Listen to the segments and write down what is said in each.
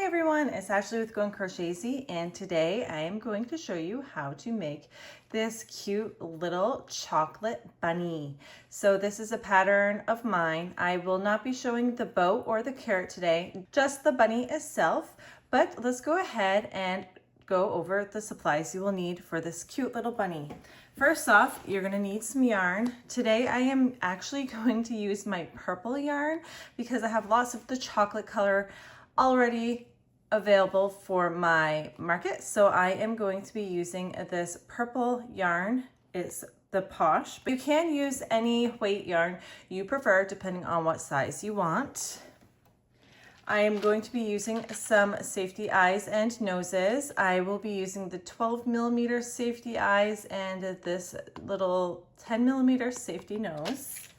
everyone, it's Ashley with Going Crochet, and today I am going to show you how to make this cute little chocolate bunny. So this is a pattern of mine. I will not be showing the bow or the carrot today, just the bunny itself, but let's go ahead and go over the supplies you will need for this cute little bunny. First off, you're going to need some yarn. Today I am actually going to use my purple yarn because I have lots of the chocolate color already available for my market. So I am going to be using this purple yarn. It's the Posh. You can use any weight yarn you prefer depending on what size you want. I am going to be using some safety eyes and noses. I will be using the 12mm safety eyes and this little 10mm safety nose.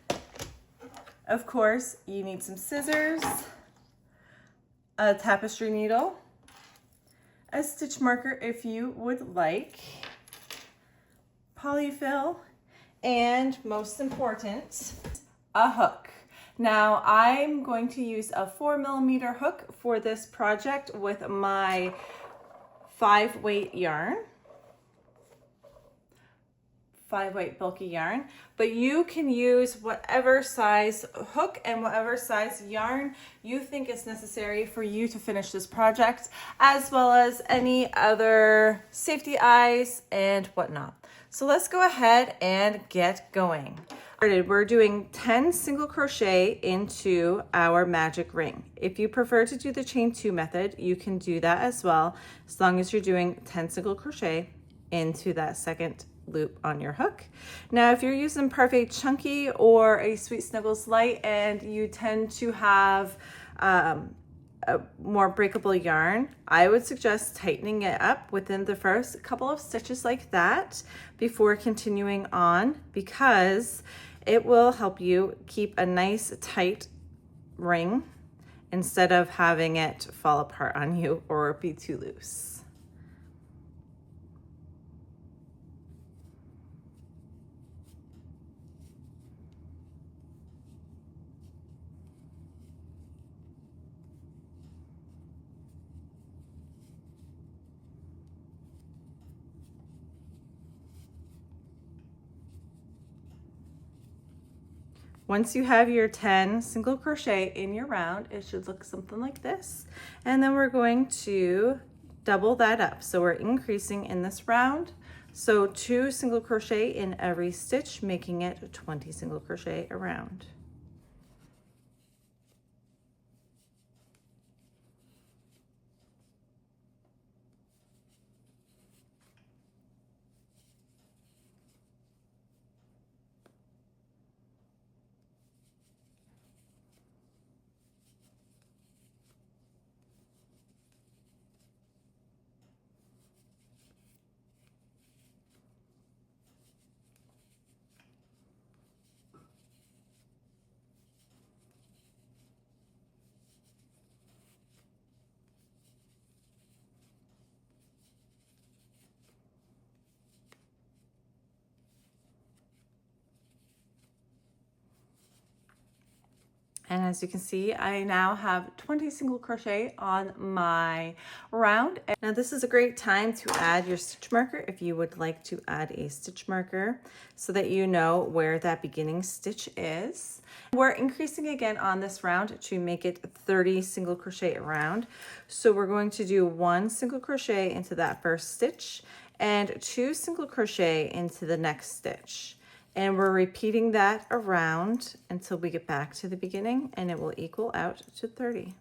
Of course, you need some scissors, a tapestry needle, a stitch marker if you would like, polyfill, and most important, a hook. Now I'm going to use a 4mm hook for this project with my 5-weight yarn. 5-weight bulky yarn, but you can use whatever size hook and whatever size yarn you think is necessary for you to finish this project, as well as any other safety eyes and whatnot. So let's go ahead and get going. We're doing 10 single crochet into our magic ring. If you prefer to do the chain 2 method, you can do that as well, as long as you're doing 10 single crochet into that second loop on your hook. Now, if you're using Parfait Chunky or a Sweet Snuggles Light and you tend to have a more breakable yarn, I would suggest tightening it up within the first couple of stitches like that before continuing on, because it will help you keep a nice tight ring instead of having it fall apart on you or be too loose. Once you have your 10 single crochet in your round, it should look something like this. And then we're going to double that up. So we're increasing in this round. So 2 single crochet in every stitch, making it 20 single crochet around. And as you can see, I now have 20 single crochet on my round. Now this is a great time to add your stitch marker if you would like to add a stitch marker so that you know where that beginning stitch is. We're increasing again on this round to make it 30 single crochet around. So we're going to do 1 single crochet into that first stitch and 2 single crochet into the next stitch. And we're repeating that around until we get back to the beginning, and it will equal out to 30.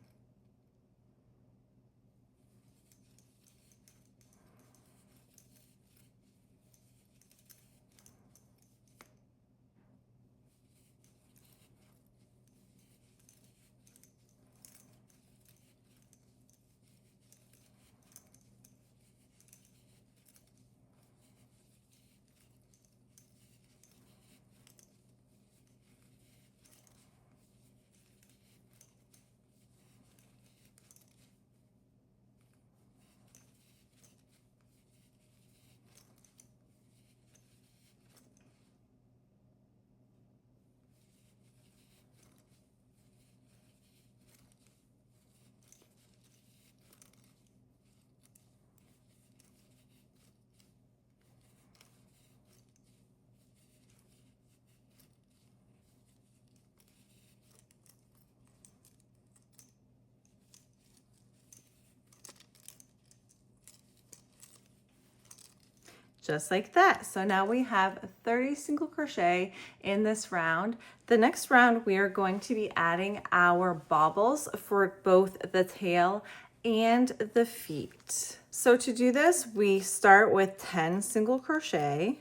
just like that. So now we have 30 single crochet in this round. The next round we are going to be adding our baubles for both the tail and the feet. So to do this, we start with 10 single crochet.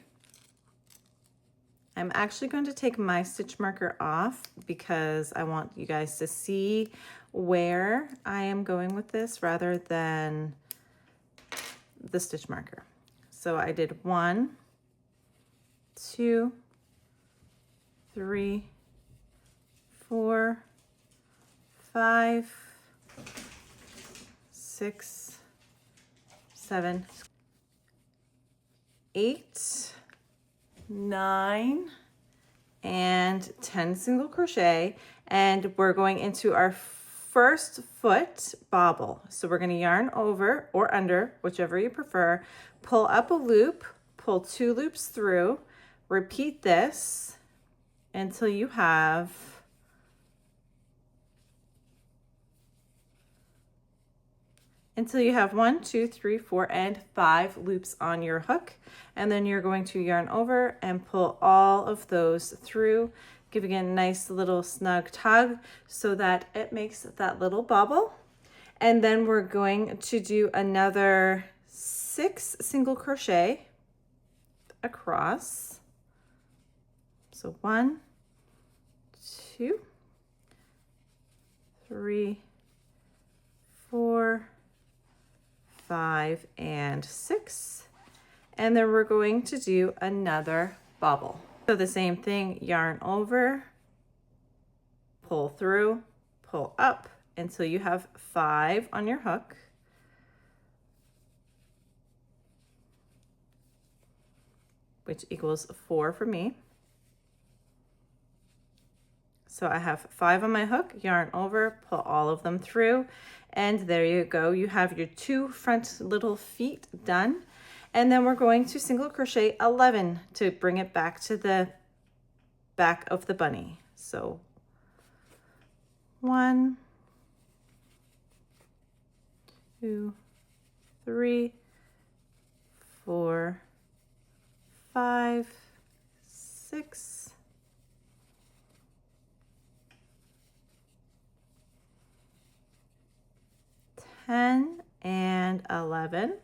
I'm actually going to take my stitch marker off because I want you guys to see where I am going with this rather than the stitch marker. So I did 1, 2, 3, 4, 5, 6, 7, 8, 9, and 10 single crochet, and we're going into our first foot bobble. So we're going to yarn over or under, whichever you prefer, pull up a loop, pull 2 loops through, repeat this until you have 1, 2, 3, 4, and 5 loops on your hook. And then you're going to yarn over and pull all of those through, giving it a nice little snug tug so that it makes that little bobble. And then we're going to do another 6 single crochet across. So 1, 2, 3, 4, 5, and 6. And then we're going to do another bobble. So the same thing, yarn over, pull through, pull up until you have 5 on your hook. Which equals 4 for me. So I have 5 on my hook, yarn over, pull all of them through, and there you go. You have your 2 front little feet done. And then we're going to single crochet 11 to bring it back to the back of the bunny. So 1, 2, 3, 4, 5, 6, 10, and 11.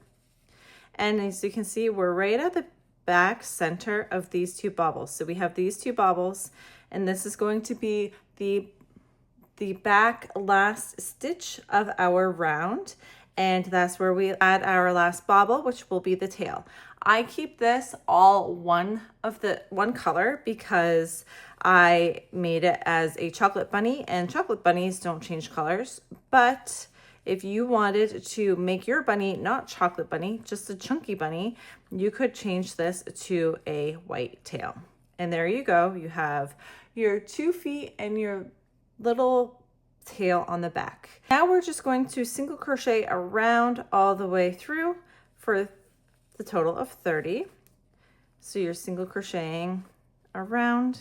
And as you can see, we're right at the back center of these 2 bobbles. So we have these 2 bobbles, and this is going to be the back last stitch of our round. And that's where we add our last bobble, which will be the tail. I keep this all one color because I made it as a chocolate bunny, and chocolate bunnies don't change colors. But if you wanted to make your bunny not chocolate bunny, just a chunky bunny, you could change this to a white tail. And there you go. You have your 2 feet and your little tail on the back. Now we're just going to single crochet around all the way through for the total of 30. So you're single crocheting around.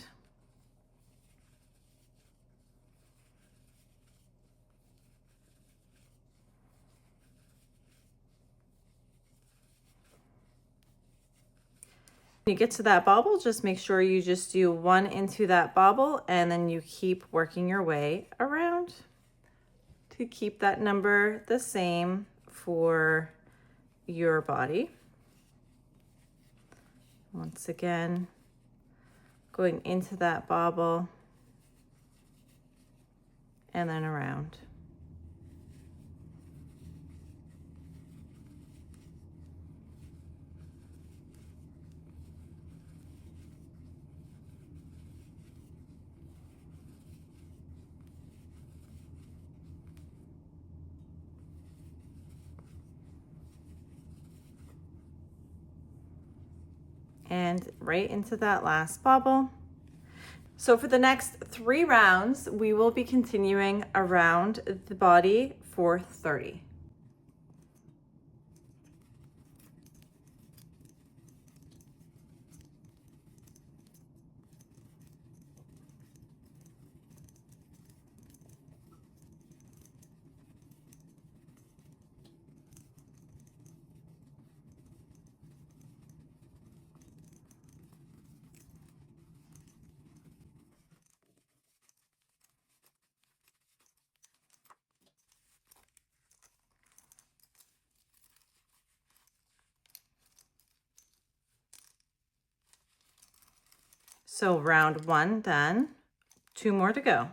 When you get to that bobble, just make sure you just do 1 into that bobble, and then you keep working your way around to keep that number the same for your body. Once again, going into that bobble and then around. And right into that last bobble. So for the next 3 rounds, we will be continuing around the body for 30. So round 1 done, 2 more to go.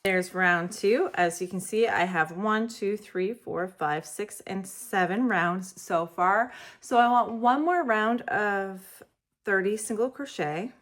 There's round 2. As you can see, I have 1, 2, 3, 4, 5, 6, and 7 rounds so far. So I want one more round of 30 single crochet.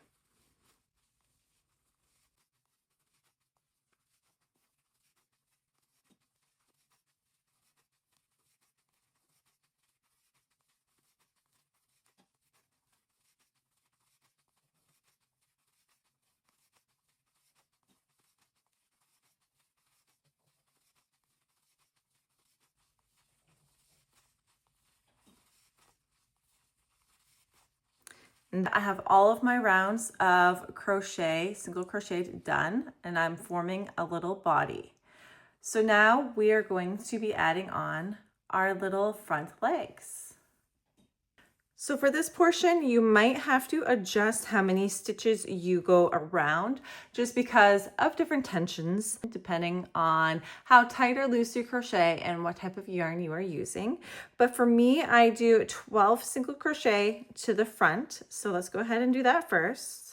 And I have all of my rounds of crochet, single crochet done, and I'm forming a little body. So now we are going to be adding on our little front legs. So for this portion, you might have to adjust how many stitches you go around just because of different tensions, depending on how tight or loose you crochet and what type of yarn you are using. But for me, I do 12 single crochet to the front. So let's go ahead and do that first.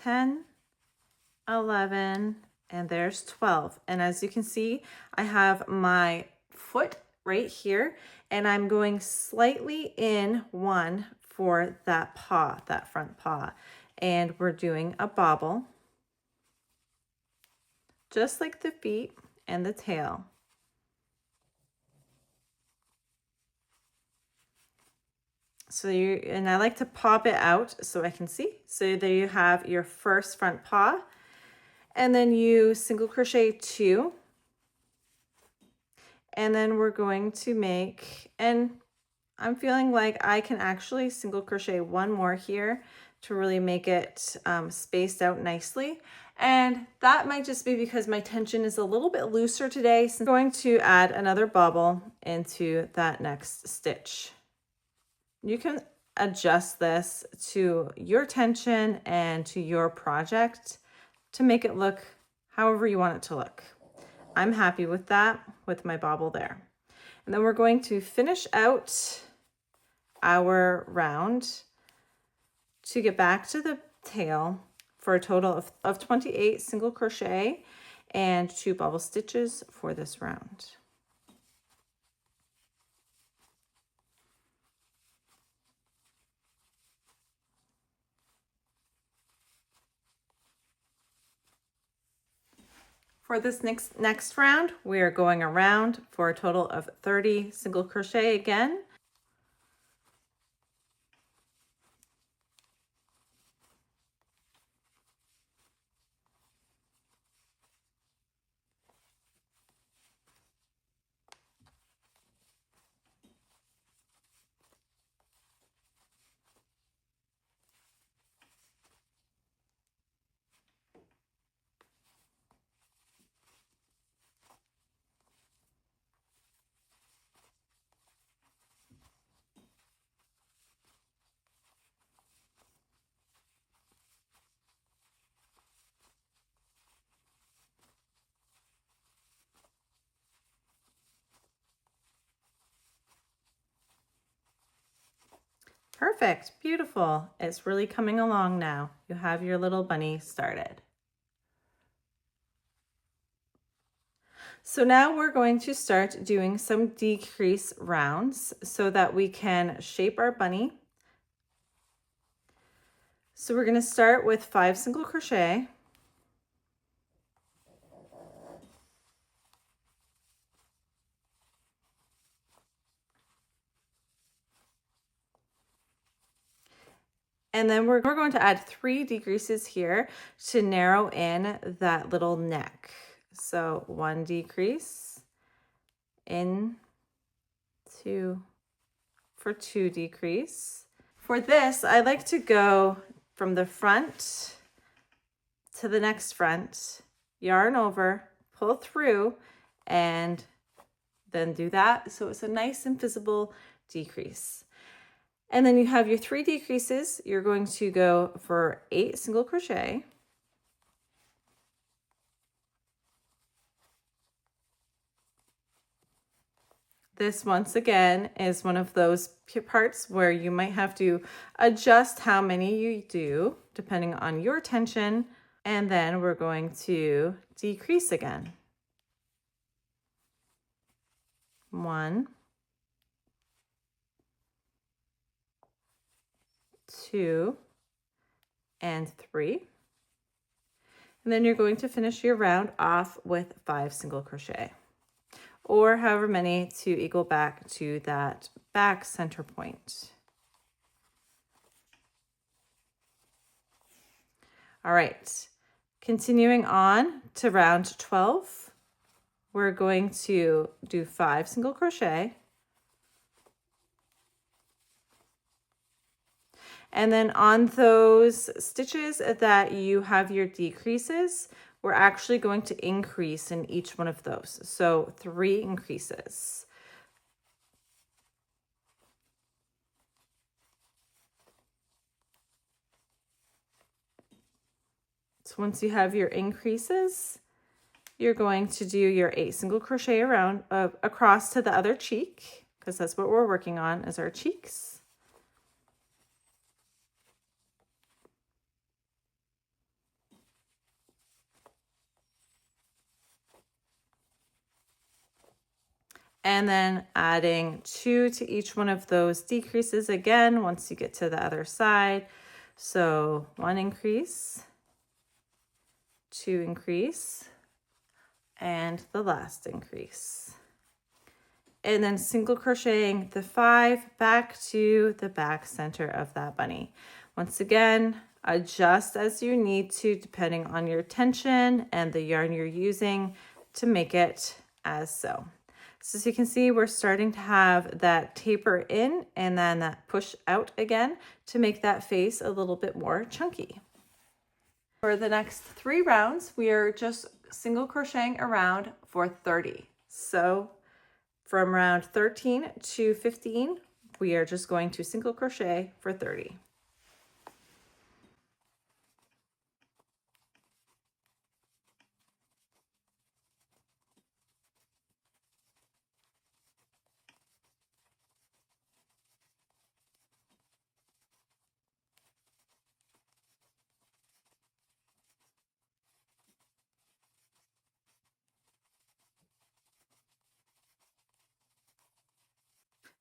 Ten, 11, and there's 12. And as you can see, I have my foot right here, and I'm going slightly in one for that paw, that front paw. And we're doing a bobble, just like the feet and the tail. So and I like to pop it out so I can see. So there you have your first front paw, and then you single crochet 2. And then we're going to make, and I'm feeling like I can actually single crochet 1 more here to really make it spaced out nicely. And that might just be because my tension is a little bit looser today. So I'm going to add another bobble into that next stitch. You can adjust this to your tension and to your project to make it look however you want it to look. I'm happy with that, with my bobble there. And then we're going to finish out our round to get back to the tail for a total of 28 single crochet and 2 bobble stitches for this round. For this next round, we are going around for a total of 30 single crochet again. Perfect, beautiful. It's really coming along now. You have your little bunny started. So now we're going to start doing some decrease rounds so that we can shape our bunny. So we're going to start with 5 single crochet. And then we're going to add 3 decreases here to narrow in that little neck. So 1 decrease, in, 2, for 2 decrease. For this, I like to go from the front to the next front, yarn over, pull through, and then do that. So it's a nice and visible decrease. And then you have your 3 decreases. You're going to go for 8 single crochet. This, once again, is one of those parts where you might have to adjust how many you do depending on your tension. And then we're going to decrease again. 1, 2, and 3. And then you're going to finish your round off with 5 single crochet, or however many to equal back to that back center point. All right, continuing on to round 12, we're going to do 5 single crochet. And then on those stitches that you have your decreases, we're actually going to increase in each one of those. So 3 increases. So once you have your increases, you're going to do your 8 single crochet around across to the other cheek, because that's what we're working on, is our cheeks. And then adding 2 to each one of those decreases again once you get to the other side. So 1 increase, 2 increase, and the last increase. And then single crocheting the 5 back to the back center of that bunny. Once again, adjust as you need to depending on your tension and the yarn you're using to make it as so. So as you can see, we're starting to have that taper in and then that push out again to make that face a little bit more chunky. For the next 3 rounds, we are just single crocheting around for 30. So from round 13 to 15, we are just going to single crochet for 30.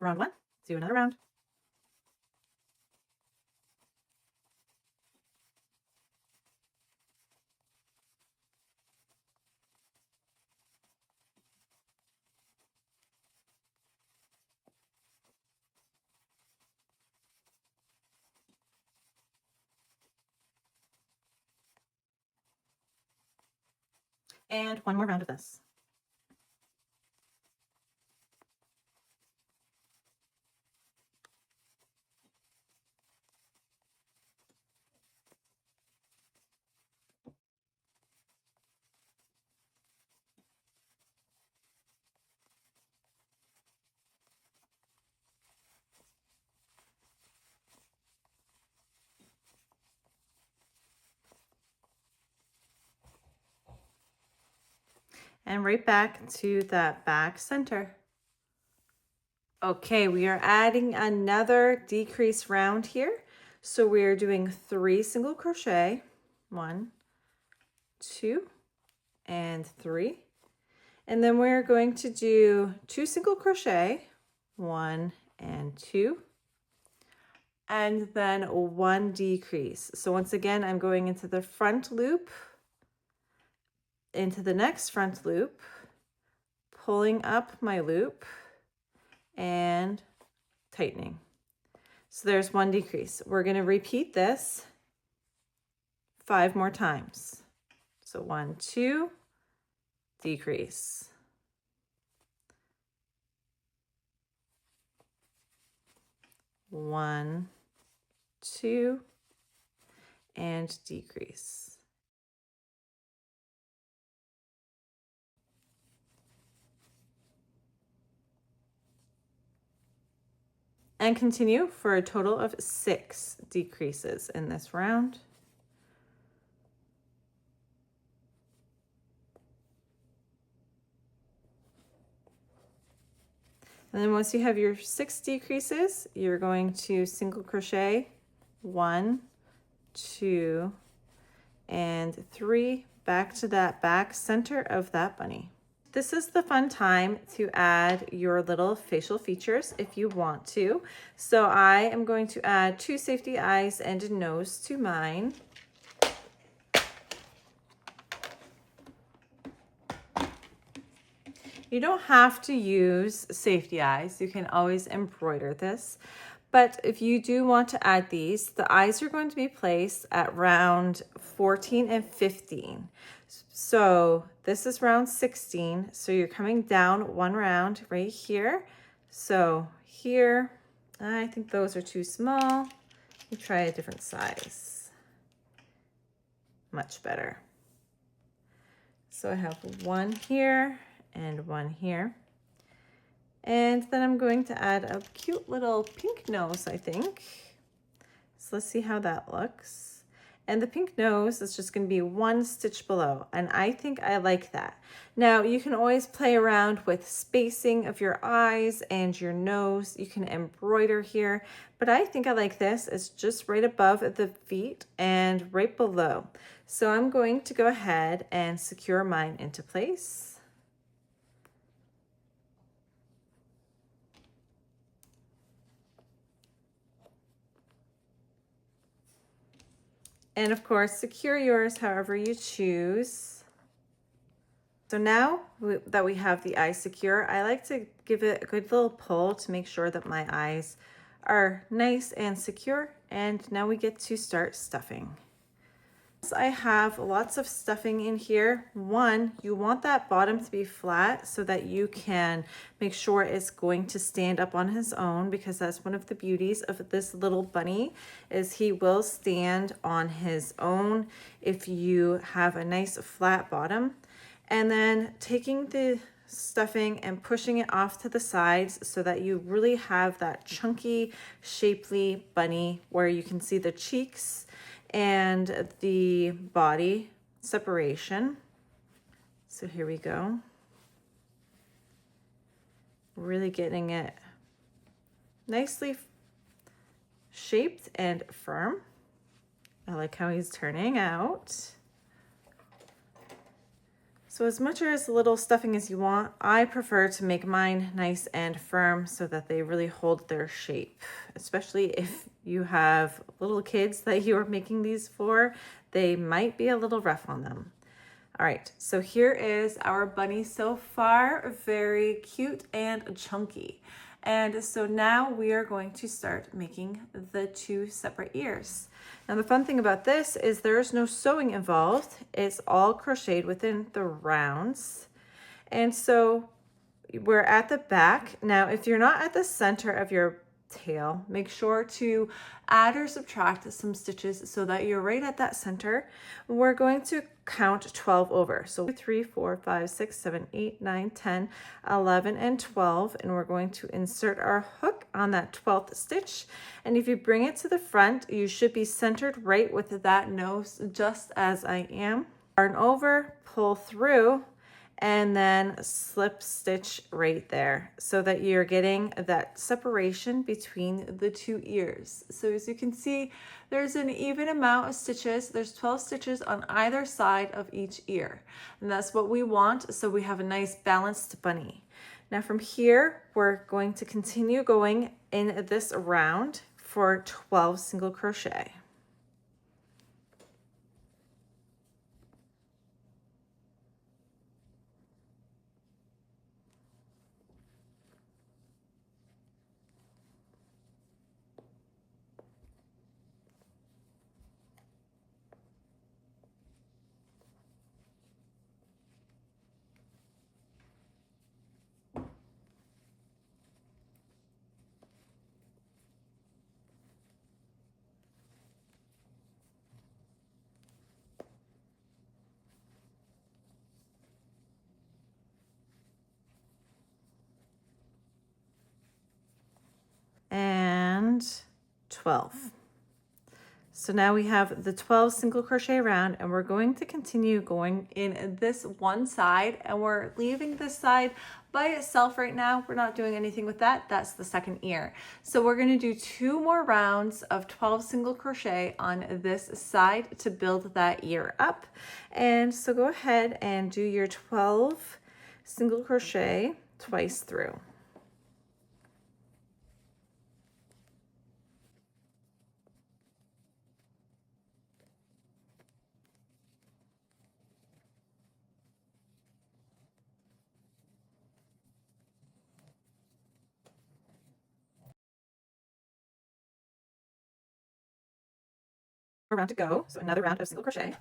Round 1, do another round. And 1 more round of this. And right back to that back center. Okay, we are adding another decrease round here. So we are doing 3 single crochet, 1, 2, and 3. And then we're going to do 2 single crochet, 1 and 2, and then 1 decrease. So once again, I'm going into the front loop, into the next front loop, pulling up my loop, and tightening. So there's 1 decrease. We're going to repeat this 5 more times. So 1, 2, decrease. 1, 2, and decrease. And continue for a total of 6 decreases in this round. And then once you have your 6 decreases, you're going to single crochet 1, 2, and 3 back to that back center of that bunny. This is the fun time to add your little facial features if you want to. So I am going to add 2 safety eyes and a nose to mine. You don't have to use safety eyes. You can always embroider this. But if you do want to add these, the eyes are going to be placed at round 14 and 15. So this is round 16. So you're coming down 1 round right here. So here, I think those are too small. You try a different size. Much better. So I have 1 here and 1 here. And then I'm going to add a cute little pink nose, I think. So let's see how that looks. And the pink nose is just going to be 1 stitch below. And I think I like that. Now you can always play around with spacing of your eyes and your nose. You can embroider here, but I think I like this. It's just right above the feet and right below. So I'm going to go ahead and secure mine into place. And of course, secure yours however you choose. So now that we have the eye secure, I like to give it a good little pull to make sure that my eyes are nice and secure. And now we get to start stuffing. So I have lots of stuffing in here. One, you want that bottom to be flat so that you can make sure it's going to stand up on his own, because that's one of the beauties of this little bunny, is he will stand on his own if you have a nice flat bottom. And then taking the stuffing and pushing it off to the sides so that you really have that chunky, shapely bunny where you can see the cheeks and the body separation. So here we go. Really getting it nicely shaped and firm. I like how he's turning out. So as much or as little stuffing as you want, I prefer to make mine nice and firm so that they really hold their shape, especially if you have little kids that you are making these for. They might be a little rough on them. All right, so here is our bunny so far, very cute and chunky. And so now we are going to start making the 2 separate ears. Now the fun thing about this is there's no sewing involved. It's all crocheted within the rounds. And so we're at the back. Now, if you're not at the center of your tail, make sure to add or subtract some stitches so that you're right at that center. We're going to count 12 over. So 2, 3, 4, 5, 6, 7, 8, 9, 10, 11, and 12. And we're going to insert our hook on that 12th stitch. And if you bring it to the front, you should be centered right with that nose, just as I am. Yarn over, pull through, and then slip stitch right there so that you're getting that separation between the 2 ears. So as you can see, there's an even amount of stitches. There's 12 stitches on either side of each ear. And that's what we want, so we have a nice balanced bunny. Now from here, we're going to continue going in this round for 12 single crochet. and 12. So now we have the 12 single crochet around, and we're going to continue going in this one side, and we're leaving this side by itself right now. We're not doing anything with that. That's the second ear. So we're going to do 2 more rounds of 12 single crochet on this side to build that ear up. And so go ahead and do your 12 single crochet twice through. Round to go, so another round of single crochet.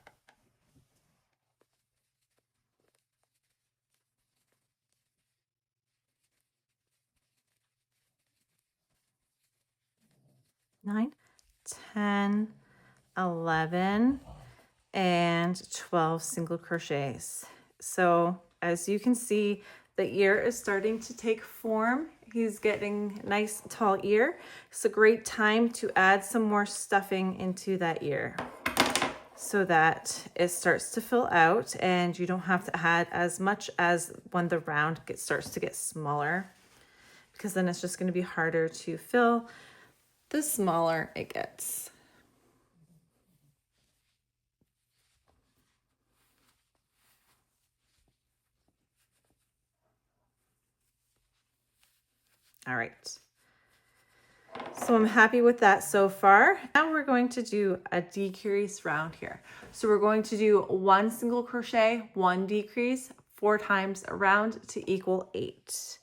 Nine, 10, 11, and 12 single crochets. So as you can see, the ear is starting to take form. He's getting a nice tall ear. It's a great time to add some more stuffing into that ear so that it starts to fill out, and you don't have to add as much as when the round starts to get smaller, because then it's just going to be harder to fill the smaller it gets. All right. So I'm happy with that so far. Now we're going to do a decrease round here. So we're going to do 1 single crochet, 1 decrease, 4 times around to equal 8.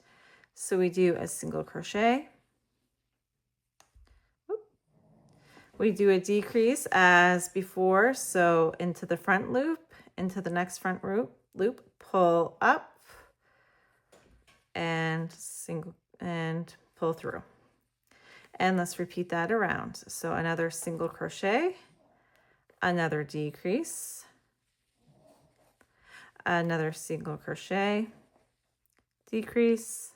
So we do a single crochet. We do a decrease as before. So into the front loop, into the next front loop, pull up and single and pull through. And let's repeat that around. So another single crochet, another decrease, another single crochet, decrease,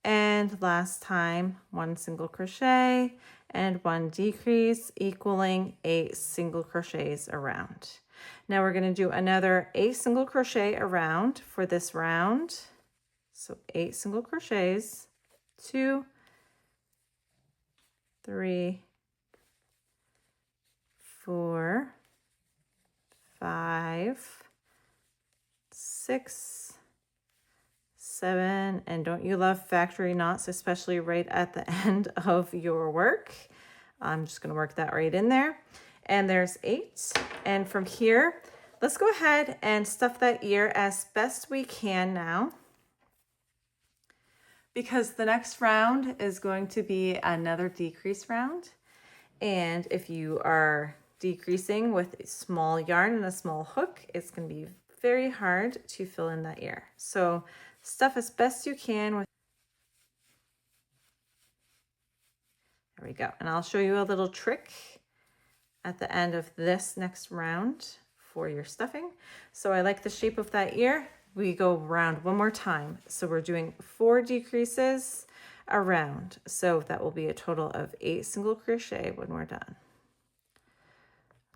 and last time 1 single crochet and 1 decrease, equaling 8 single crochets around. Now we're going to do another 8 single crochet around for this round. So 8 single crochets, 2, 3, 4, 5, 6, 7, and don't you love factory knots, especially right at the end of your work? I'm just going to work that right in there. And there's 8. And from here, let's go ahead and stuff that ear as best we can now, because the next round is going to be another decrease round. And if you are decreasing with a small yarn and a small hook, it's going to be very hard to fill in that ear. So stuff as best you can with. There we go. And I'll show you a little trick at the end of this next round for your stuffing. So I like the shape of that ear. We go around one more time. So we're doing 4 decreases around. So that will be a total of 8 single crochet when we're done.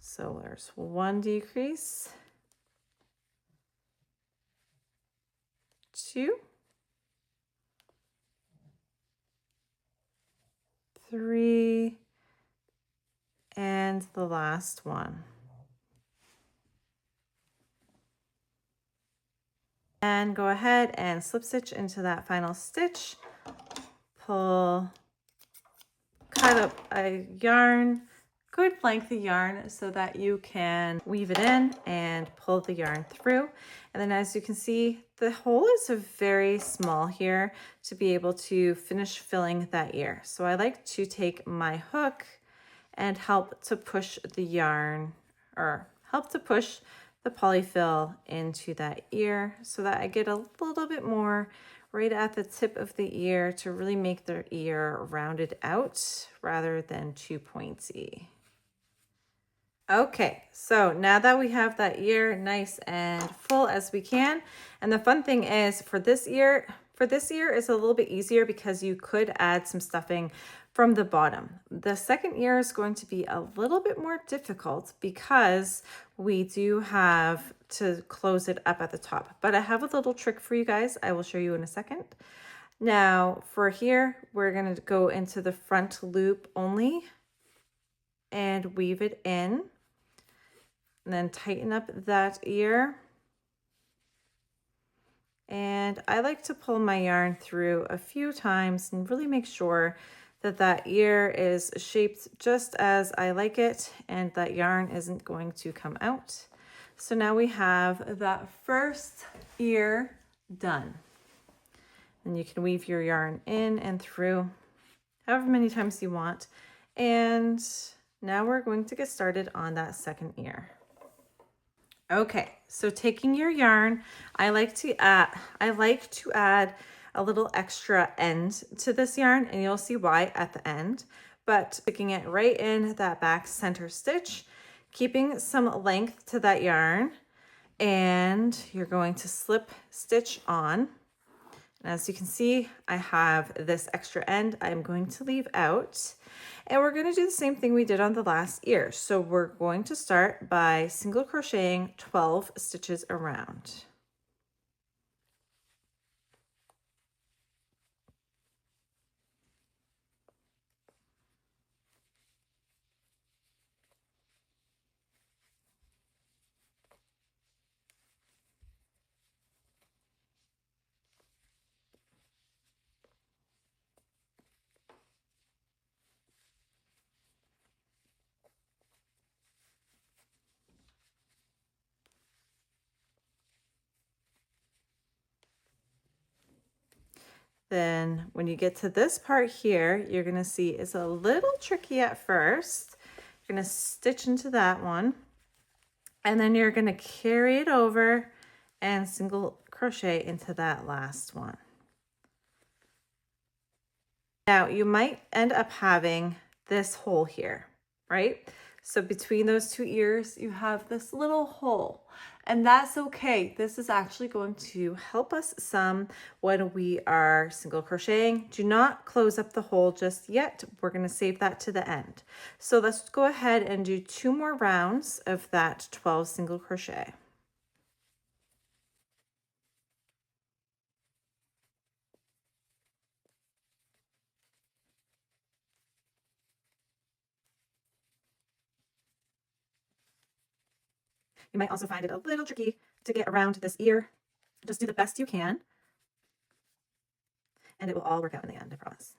So there's 1 decrease, 2, 3, and the last one. And go ahead and slip stitch into that final stitch, pull, cut up a yarn, good length of yarn so that you can weave it in and pull the yarn through. And then as you can see, the hole is very small here to be able to finish filling that ear. So I like to take my hook and help to push the yarn, or help to push the polyfill into that ear so that I get a little bit more right at the tip of the ear to really make the ear rounded out rather than too pointy. Okay, so now that we have that ear nice and full as we can, and the fun thing is for this ear, For this ear, it's a little bit easier because you could add some stuffing from the bottom. The second ear is going to be a little bit more difficult because we do have to close it up at the top. But I have a little trick for you guys. I will show you in a second. Now for here, we're going to go into the front loop only and weave it in. And then tighten up that ear. And I like to pull my yarn through a few times and really make sure that that ear is shaped just as I like it and that yarn isn't going to come out. So now we have that first ear done. And you can weave your yarn in and through however many times you want. And now we're going to get started on that second ear. Okay, so taking your yarn, I like to add a little extra end to this yarn, and you'll see why at the end. But sticking it right in that back center stitch, keeping some length to that yarn, and you're going to slip stitch on. And as you can see, I have this extra end I'm going to leave out. And we're going to do the same thing we did on the last ear. So we're going to start by single crocheting 12 stitches around. Then when you get to this part here, you're going to see it's a little tricky at first. You're going to stitch into that one, and then you're going to carry it over and single crochet into that last one. Now you might end up having this hole here, right? So between those two ears, you have this little hole, and that's okay. This is actually going to help us some when we are single crocheting. Do not close up the hole just yet. We're going to save that to the end. So let's go ahead and do 2 more rounds of that 12 single crochet. You might also find it a little tricky to get around this ear. Just do the best you can, and it will all work out in the end, I promise.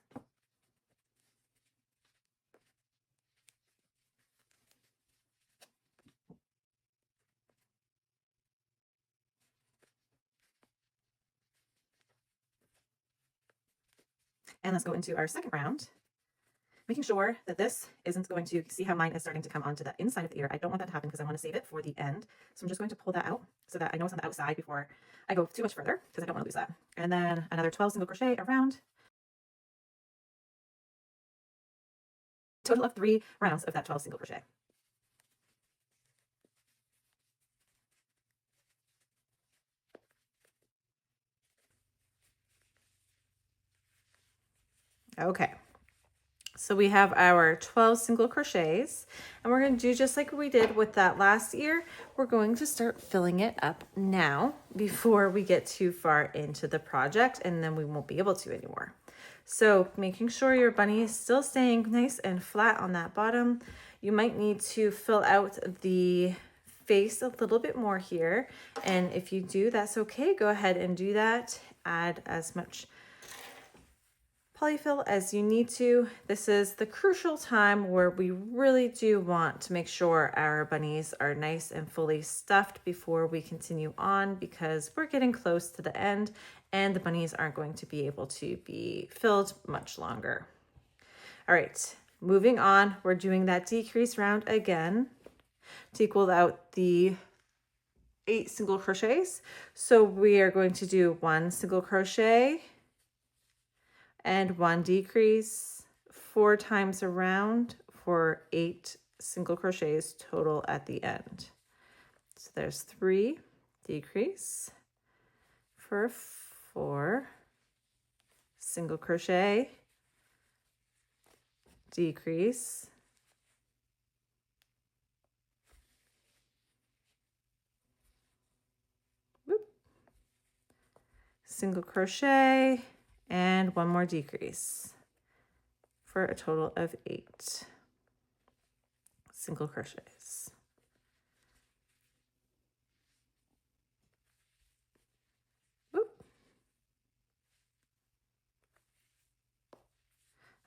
And let's go into our second round, making sure that this isn't going to, see how mine is starting to come onto the inside of the ear. I don't want that to happen because I want to save it for the end. So I'm just going to pull that out so that I know it's on the outside before I go too much further, because I don't want to lose that. And then another 12 single crochet around. Total of 3 rounds of that 12 single crochet. Okay, so we have our 12 single crochets, and we're going to do just like we did with that last ear. We're going to start filling it up now before we get too far into the project, and then we won't be able to anymore. So making sure your bunny is still staying nice and flat on that bottom. You might need to fill out the face a little bit more here, and if you do, that's okay. Go ahead and do that. Add as much polyfill as you need to. This is the crucial time where we really do want to make sure our bunnies are nice and fully stuffed before we continue on, because we're getting close to the end and the bunnies aren't going to be able to be filled much longer. All right, moving on, we're doing that decrease round again to equal out the 8 single crochets. So we are going to do 1 single crochet and 1 decrease 4 times around for 8 single crochets total at the end. So there's 3 decrease for 4 single crochet, decrease, whoop, single crochet, and one more decrease for a total of 8 single crochets.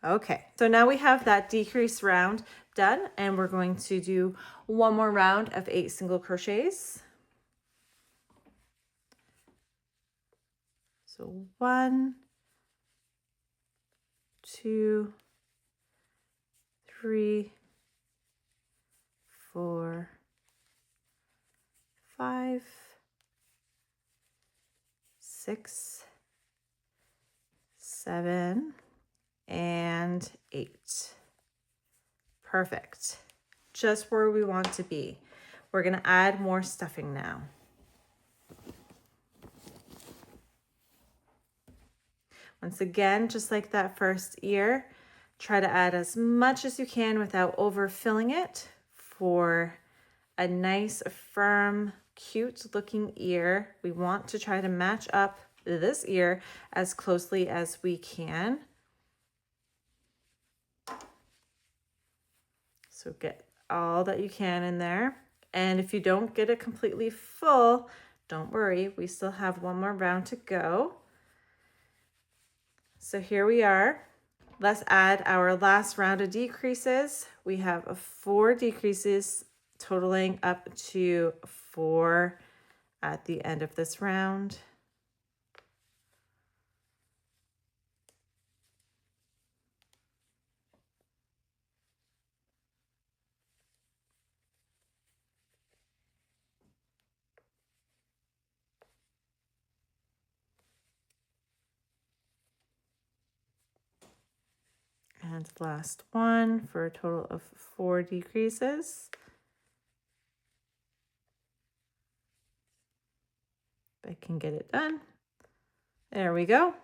Okay, so now we have that decrease round done, and we're going to do one more round of 8 single crochets. So 1, 2, 3, 4, 5, 6, 7, and 8. Perfect. Just where we want to be. We're going to add more stuffing now. Once again, just like that first ear, try to add as much as you can without overfilling it for a nice, firm, cute looking ear. We want to try to match up this ear as closely as we can. So get all that you can in there. And if you don't get it completely full, don't worry, we still have one more round to go. So here we are. Let's add our last round of decreases. We have 4 decreases totaling up to 4 at the end of this round. And last one for a total of 4 decreases. If I can get it done. There we go.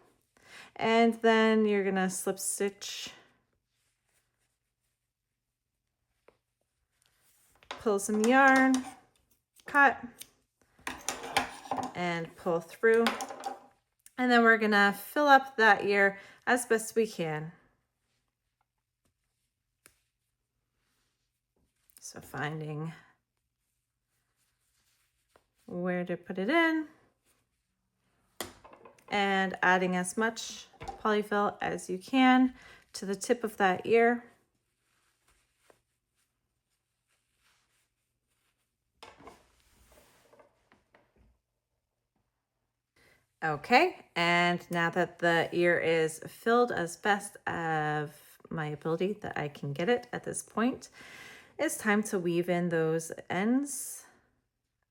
And then you're gonna slip stitch, pull some yarn, cut, and pull through. And then we're gonna fill up that ear as best we can. So finding where to put it in and adding as much polyfill as you can to the tip of that ear. Okay, and now that the ear is filled as best of my ability that I can get it at this point, it's time to weave in those ends.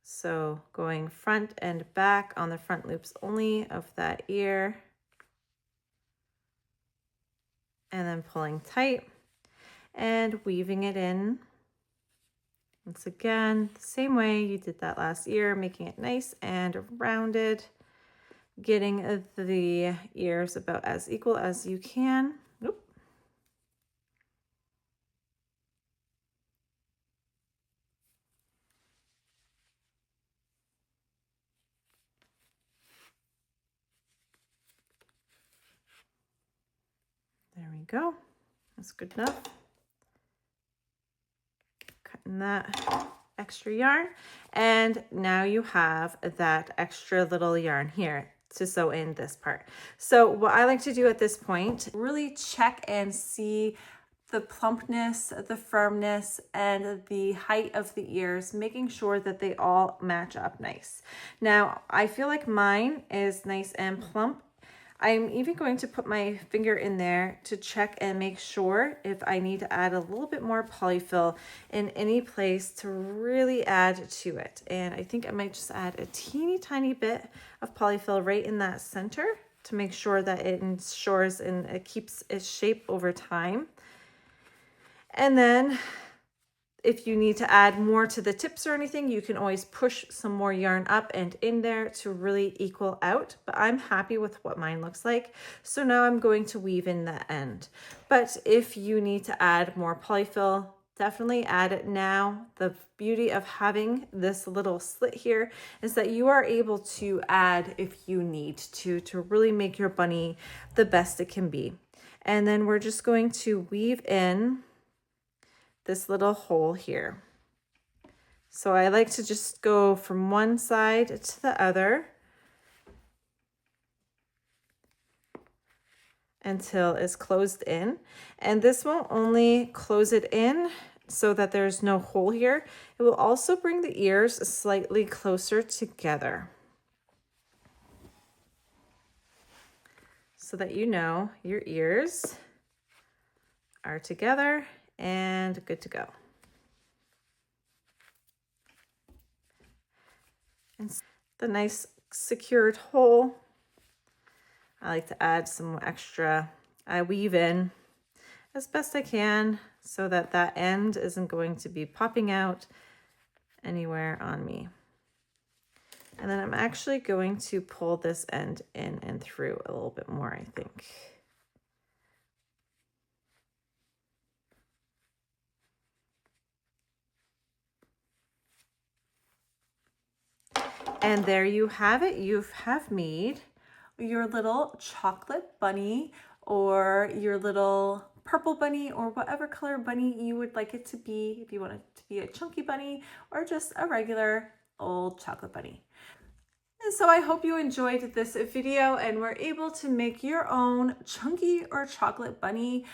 So going front and back on the front loops only of that ear, and then pulling tight and weaving it in. Once again, the same way you did that last ear, making it nice and rounded, getting the ears about as equal as you can. Oop. There we go. That's good enough. Cutting that extra yarn. And now you have that extra little yarn here to sew in this part. So what I like to do at this point, really check and see the plumpness, the firmness, and the height of the ears, making sure that they all match up nice. Now, I feel like mine is nice and plump. I'm even going to put my finger in there to check and make sure if I need to add a little bit more polyfill in any place to really add to it. And I think I might just add a teeny tiny bit of polyfill right in that center to make sure that it ensures and it keeps its shape over time. And then If you need to add more to the tips or anything, you can always push some more yarn up and in there to really equal out, but I'm happy with what mine looks like. So now I'm going to weave in the end. But if you need to add more polyfill, definitely add it now. The beauty of having this little slit here is that you are able to add if you need to really make your bunny the best it can be. And then we're just going to weave in this little hole here. So I like to just go from one side to the other until it's closed in. And this will only close it in so that there's no hole here. It will also bring the ears slightly closer together so that you know your ears are together and good to go. And the nice secured hole, I like to add some extra. I weave in as best I can so that that end isn't going to be popping out anywhere on me. And then I'm actually going to pull this end in and through a little bit more, I think. And there you have it. You have made your little chocolate bunny or your little purple bunny or whatever color bunny you would like it to be. If you want it to be a chunky bunny or just a regular old chocolate bunny. And so I hope you enjoyed this video and were able to make your own chunky or chocolate bunny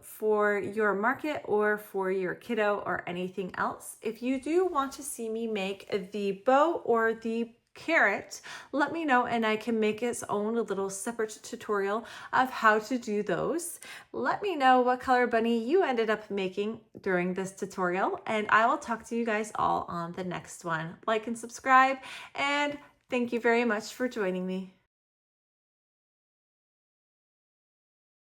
for your market or for your kiddo or anything else. If you do want to see me make the bow or the carrot, let me know and I can make its own little separate tutorial of how to do those. Let me know what color bunny you ended up making during this tutorial, and I will talk to you guys all on the next one. Like and subscribe, and thank you very much for joining me.